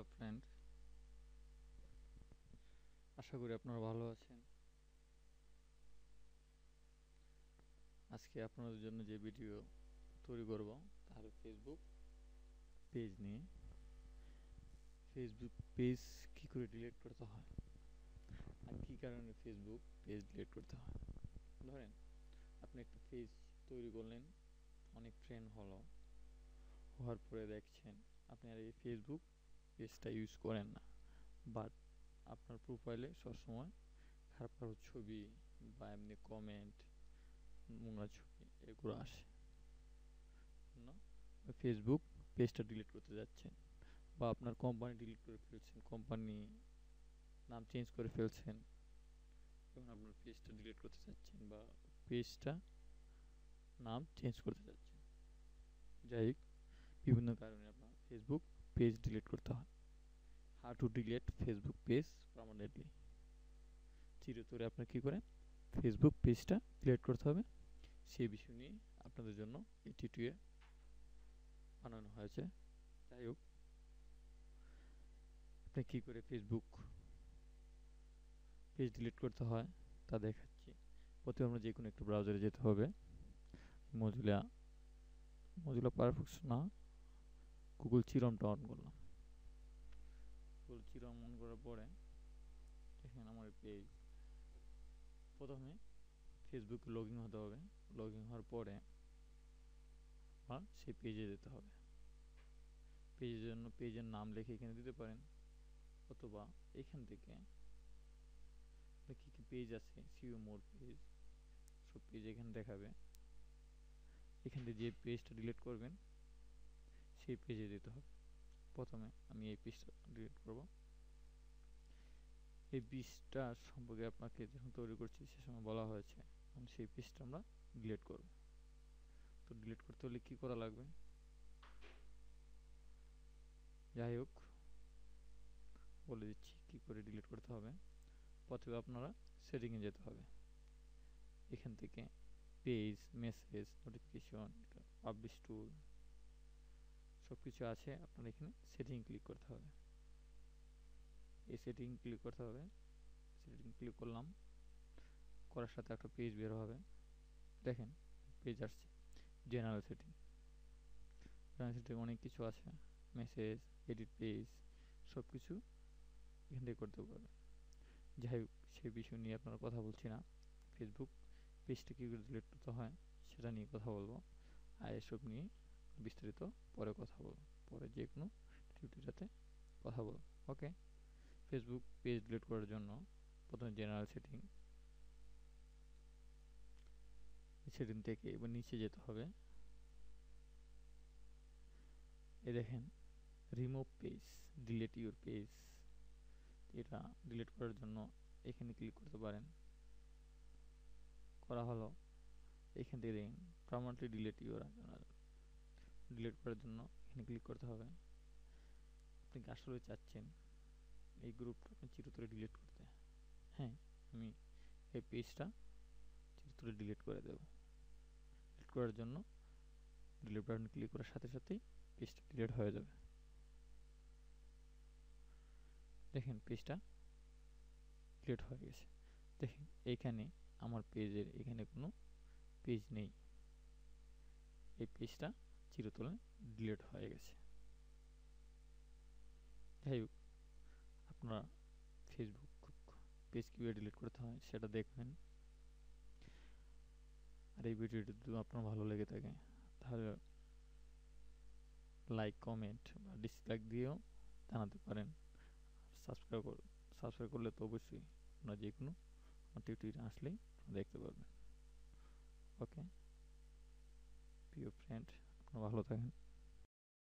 Hello friend, আশা করি আপনারা ভালো আছেন। আজকে আপনাদের জন্য যে ভিডিও তৈরি করব তা হলো ফেসবুক পেজ নিয়ে। ফেসবুক পেজ কী করে ডিলিট করতে হয় আর কী কারণে ফেসবুক পেজ ডিলিট করতে হয়। ধরেন আপনি একটা পেজ তৈরি করলেন, অনেক ফ্রেন্ড হওয়ার পরে দেখছেন আপনি আর এই ফেসবুক পেজটা ইউজ করেন না, বাট আপনার প্রোফাইলে সবসময় খারাপ খারাপ ছবি বা এমনি কমেন্ট, নোংরা ছবি এগুলো আসে না। ফেসবুক পেজটা ডিলিট করতে যাচ্ছেন বা আপনার কোম্পানি ডিলিট করে ফেলছেন, কোম্পানি নাম চেঞ্জ করে ফেলছেন, এবং আপনার পেজটা ডিলিট করতে চাচ্ছেন বা পেজটা নাম চেঞ্জ করতে চাচ্ছেন। যাই হোক, বিভিন্ন কারণে আপনার ফেসবুক পেজ ডিলিট করতে হয়। How to delete Facebook page permanently. চিরতরে আপনার কী করে ফেসবুক পেজটা ডিলিট করতে হবে সেই বিষয় নিয়ে আপনাদের জন্য এই টিউটোরিয়াল বানানো হয়েছে। যাই হোক, আপনি কী করে ফেসবুক পেজ ডিলিট করতে হয় তা দেখাচ্ছি। প্রথমে আমরা যে কোনো একটা ব্রাউজারে যেতে হবে। মজিলা মজিলা ফায়ারফক্স না, গুগল চিরমটা অন করলাম। গুগল চিরম অন করার পরে দেখেন আমার পেজ। প্রথমে ফেসবুকে লগ ইন হতে হবে। লগ ইন হওয়ার পরে সেই পেজে যেতে হবে। পেজের জন্য পেজের নাম লিখে এখানে দিতে পারেন, অথবা এখান থেকে কী কী পেজ আছে, সিও মোর পেজ, সব পেজ এখানে দেখাবে। এখান থেকে যে পেজটা ডিলিট করবেন সেই পেজে যেতে হবে। প্রথমে আমি এই পেজটা ডিলিট করব। এই পেজটা সম্পর্কে আপনাকে যখন তৈরি করছি সে সময় বলা হয়েছে, সেই পেজটা আমরা ডিলিট করব। তো ডিলিট করতে হলে কি করা লাগবে? যাই হোক, বলে দিচ্ছি কি করে ডিলিট করতে হবে। প্রথমে আপনারা সেটিংয়ে যেতে হবে। এখান থেকে পেজ, মেসেজ, নোটিফিকেশন, পাবলিশ টুল সব কিছু আছে। আপনার এখানে সেটিং ক্লিক করতে হবে। এই সেটিং ক্লিক করতে হবে। সেটিং ক্লিক করলাম, করার সাথে একটা পেজ বের হবে। দেখেন পেজ আসছে জেনারেল সেটিং। জেনারেল সেটিং অনেক কিছু আছে, মেসেজ, এডিট পেজ, সব কিছু এখান থেকে করতে পারবেন। যাই হোক, সেই বিষয় নিয়ে আপনারা কথা বলছি না। ফেসবুক পেজটা কী করে ডিলিট করতে হয় সেটা নিয়ে কথা বলবো, আর এসব নিয়ে বিস্তারিত পরে কথা বলবো, পরে যে কোনো টিউটোরিয়ালে কথা বলবো। ওকে, ফেসবুক পেজ ডিলিট করার জন্য প্রথমে জেনারেল সেটিং থেকে এবার নিচে যেতে হবে। এই দেখেন remove page, delete your page. এটা ডিলিট করার জন্য এখানে ক্লিক করতে পারেন। করা হলো। এখান থেকে দেখেন পার্মানেন্টলি ডিলিট ইউর। ডিলিট করার জন্য এখানে ক্লিক করতে হবে। আপনি আসলে চাচ্ছেন এই গ্রুপটা আপনি চিরতরে ডিলিট করতে। হ্যাঁ, আমি এই পেজটা চিরতরে ডিলিট করে দেব। ডিলিট করার জন্য ডিলিট বাটন ক্লিক করার সাথে সাথেই পেজটা ডিলিট হয়ে যাবে। দেখেন পেজটা ডিলিট হয়ে গেছে। দেখেন এইখানে আমার পেজের এখানে কোনো পেজ নেই। এই পেজটা চিরতরে ডিলিট হয়ে গেছে। যাই হোক, আপনারা ফেসবুক পেজ কীভাবে ডিলিট করতে হয় সেটা দেখবেন। আর এই ভিডিওটি যদি আপনার ভালো লেগে থাকে তাহলে লাইক, কমেন্ট বা ডিসলাইক দিয়েও জানাতে পারেন। সাবস্ক্রাইব করলে তো অবশ্যই আপনারা যে কোনো টিউটোরিয়াল আসলেই দেখতে পারবেন। ওকে প্রিয় ফ্রেন্ড, আপনারা ভালো থাকেন।